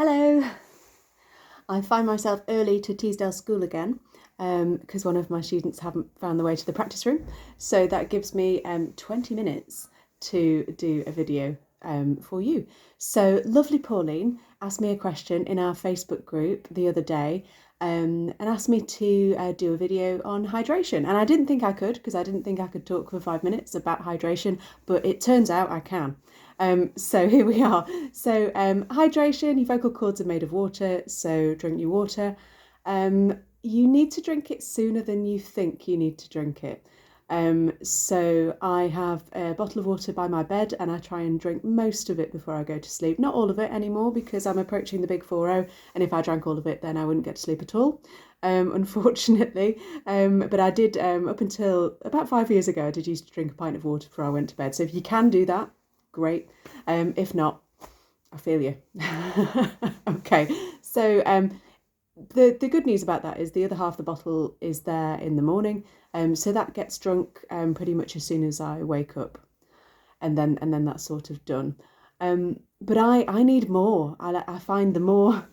Hello! I find myself early to Teesdale school again because one of my students haven't found the way to the practice room. So that gives me 20 minutes to do a video for you. So lovely Pauline asked me a question in our Facebook group the other day and asked me to do a video on hydration. And I didn't think I could because I didn't think I could talk for 5 minutes about hydration, but it turns out I can. So here we are. So hydration, your vocal cords are made of water, so drink your water. You need to drink it sooner than you think you need to drink it. So I have a bottle of water by my bed and I try and drink most of it before I go to sleep. Not all of it anymore because I'm approaching the big 4-0, and if I drank all of it then I wouldn't get to sleep at all, unfortunately. But I did, up until about 5 years ago, I did used to drink a pint of water before I went to bed. So if you can do that, great. If not, I feel you. Okay, so the good news about that is the other half of the bottle is there in the morning, so that gets drunk pretty much as soon as I wake up, and then that's sort of done. But I need more. I find the more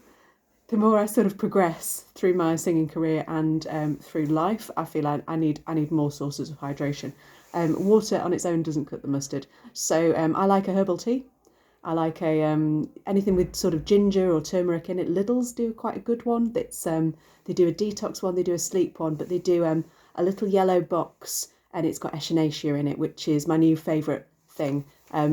I sort of progress through my singing career and through life, I feel I need more sources of hydration. Water on its own doesn't cut the mustard. So I like a herbal tea. I like anything with sort of ginger or turmeric in it. Lidl's do quite a good one. That's they do a detox one, they do a sleep one, but they do a little yellow box and it's got echinacea in it, which is my new favourite thing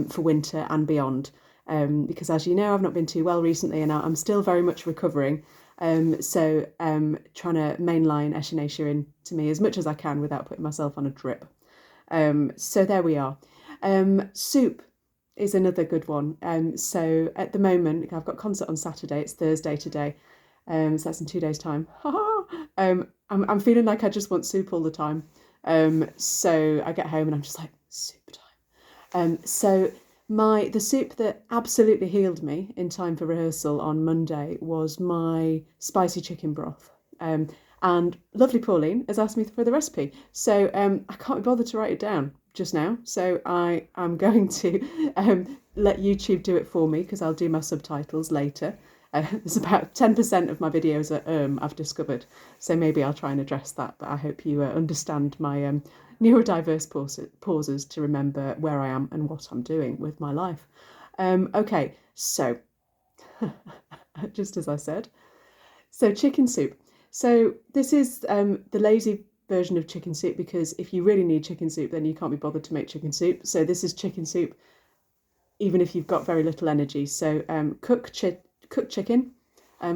for winter and beyond. Because as you know, I've not been too well recently and I'm still very much recovering. So trying to mainline echinacea in to me as much as I can without putting myself on a drip. So there we are. Soup is another good one. So at the moment, I've got a concert on Saturday. It's Thursday today. So that's in 2 days' time. I'm feeling like I just want soup all the time. So I get home and I'm just like, soup time. So the soup that absolutely healed me in time for rehearsal on Monday was my spicy chicken broth. And lovely Pauline has asked me for the recipe. So I can't be bothered to write it down just now. So I am going to let YouTube do it for me because I'll do my subtitles later. There's about 10% of my videos are I've discovered. So maybe I'll try and address that. But I hope you understand my neurodiverse pauses to remember where I am and what I'm doing with my life. Okay, so just as I said. So chicken soup. So this is the lazy version of chicken soup because if you really need chicken soup, then you can't be bothered to make chicken soup. So this is chicken soup, even if you've got very little energy. So cooked chicken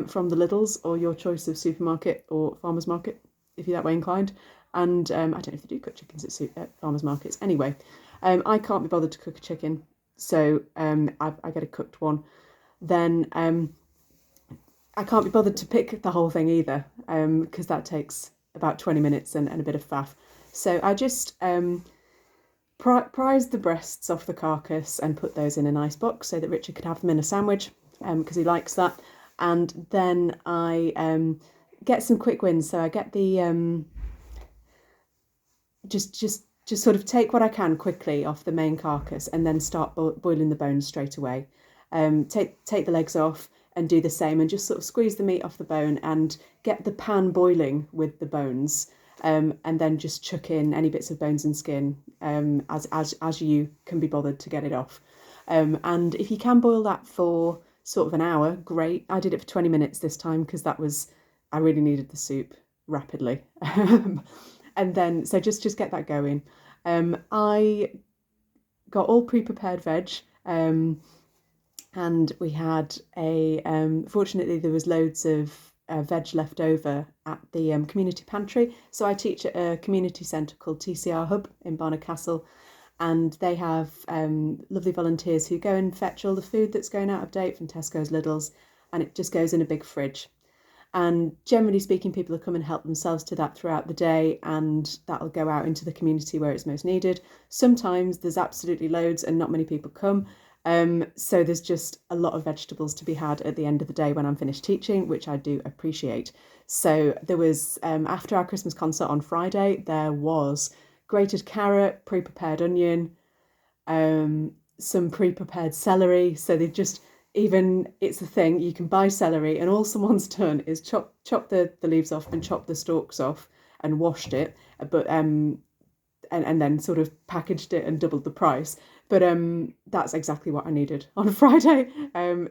from the Lidl's or your choice of supermarket or farmer's market, if you're that way inclined. And I don't know if they do cook chickens at farmer's markets. Anyway, I can't be bothered to cook a chicken, so I get a cooked one. Then I can't be bothered to pick the whole thing either, because that takes about 20 minutes and a bit of faff. So I just prise the breasts off the carcass and put those in a nice box so that Richard could have them in a sandwich, because he likes that. And then I get some quick wins. So I get the just sort of take what I can quickly off the main carcass and then start boiling the bones straight away. Take the legs off and do the same and just sort of squeeze the meat off the bone and get the pan boiling with the bones, and then just chuck in any bits of bones and skin as you can be bothered to get it off. And if you can boil that for sort of an hour, great. I did it for 20 minutes this time because I really needed the soup rapidly. And then, so just get that going. I got all pre-prepared veg, and we had fortunately there was loads of veg left over at the community pantry. So I teach at a community centre called TCR Hub in Barnard Castle, and they have lovely volunteers who go and fetch all the food that's going out of date from Tesco's, Lidl's, and it just goes in a big fridge. And generally speaking, people will come and help themselves to that throughout the day, and that'll go out into the community where it's most needed. Sometimes there's absolutely loads and not many people come. So there's just a lot of vegetables to be had at the end of the day when I'm finished teaching, which I do appreciate. So there was, after our Christmas concert on Friday, there was grated carrot, pre-prepared onion, some pre-prepared celery. So they've just, even it's the thing, you can buy celery and all someone's done is chop the leaves off and chop the stalks off and washed it, but and then sort of packaged it and doubled the price. But that's exactly what I needed on a Friday.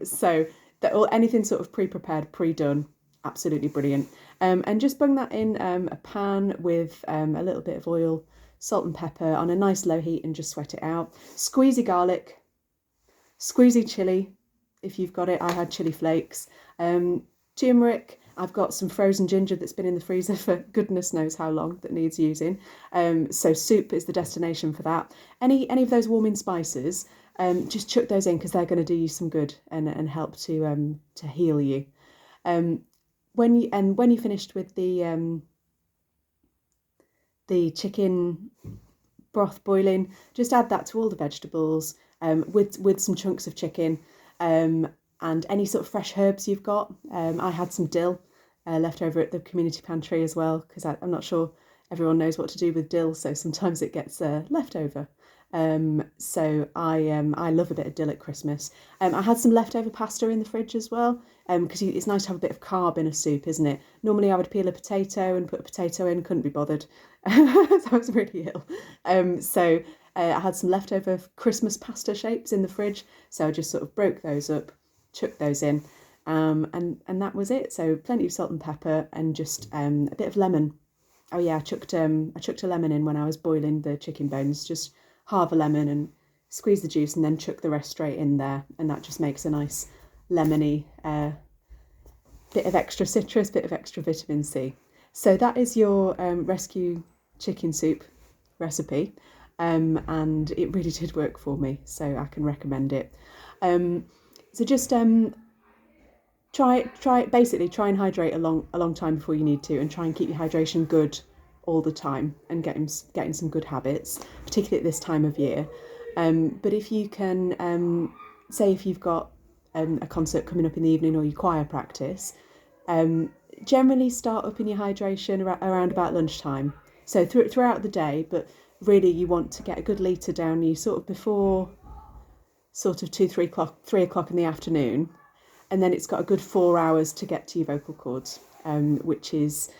So that anything sort of pre-prepared, pre-done, absolutely brilliant. And just bung that in a pan with a little bit of oil, salt and pepper on a nice low heat, and just sweat it out. Squeezy garlic, squeezy chilli, if you've got it. I had chili flakes. Turmeric. I've got some frozen ginger that's been in the freezer for goodness knows how long that needs using. So soup is the destination for that. Any of those warming spices, just chuck those in because they're going to do you some good and help to heal you. When you finished with the chicken broth boiling, just add that to all the vegetables with some chunks of chicken. And any sort of fresh herbs you've got. I had some dill left over at the community pantry as well, because I'm not sure everyone knows what to do with dill, so sometimes it gets left over. So I love a bit of dill at Christmas. I had some leftover pasta in the fridge as well, because it's nice to have a bit of carb in a soup, isn't it? Normally I would peel a potato and put a potato in, couldn't be bothered. So I was really ill. So I had some leftover Christmas pasta shapes in the fridge, so I just sort of broke those up, chucked those in, and that was it. So plenty of salt and pepper and just a bit of lemon. Oh yeah, I chucked a lemon in when I was boiling the chicken bones, just halve a lemon and squeeze the juice and then chuck the rest straight in there, and that just makes a nice lemony bit of extra citrus, bit of extra vitamin C. So that is your rescue chicken soup recipe, and it really did work for me, so I can recommend it. So just try and hydrate a long time before you need to, and try and keep your hydration good all the time and getting some good habits, particularly at this time of year. But if you can, say if you've got a concert coming up in the evening or your choir practice, generally start up in your hydration around about lunchtime. So throughout the day, but really you want to get a good litre down you sort of before sort of 3 o'clock in the afternoon, and then it's got a good 4 hours to get to your vocal cords, which is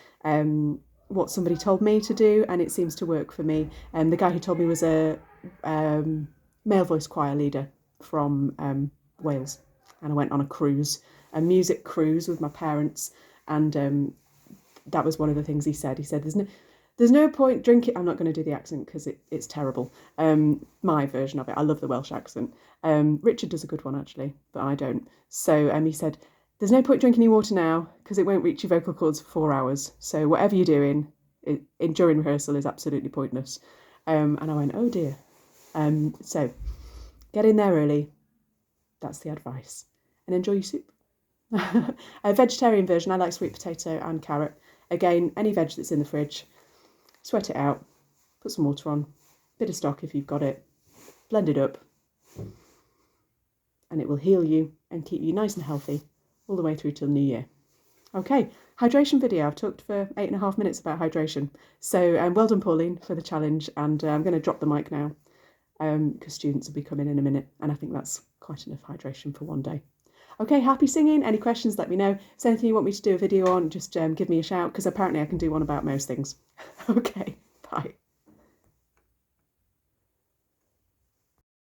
what somebody told me to do, and it seems to work for me. The guy who told me was a male voice choir leader from Wales, and I went on a music cruise with my parents, and that was one of the things he said. He said, there's no point drinking. I'm not going to do the accent because it's terrible. My version of it. I love the Welsh accent. Richard does a good one actually, but I don't. So he said, there's no point drinking your water now because it won't reach your vocal cords for 4 hours. So whatever you're doing during rehearsal is absolutely pointless. And I went, oh dear. So get in there early. That's the advice. And enjoy your soup. A vegetarian version, I like sweet potato and carrot. Again, any veg that's in the fridge. Sweat it out, put some water on, bit of stock if you've got it, blend it up, and it will heal you and keep you nice and healthy all the way through till New Year. Okay, hydration video. I've talked for 8.5 minutes about hydration. So well done, Pauline, for the challenge, and I'm going to drop the mic now because students will be coming in a minute, and I think that's quite enough hydration for one day. Okay, happy singing. Any questions, let me know. If there's anything you want me to do a video on, just give me a shout, because apparently I can do one about most things. Okay, bye.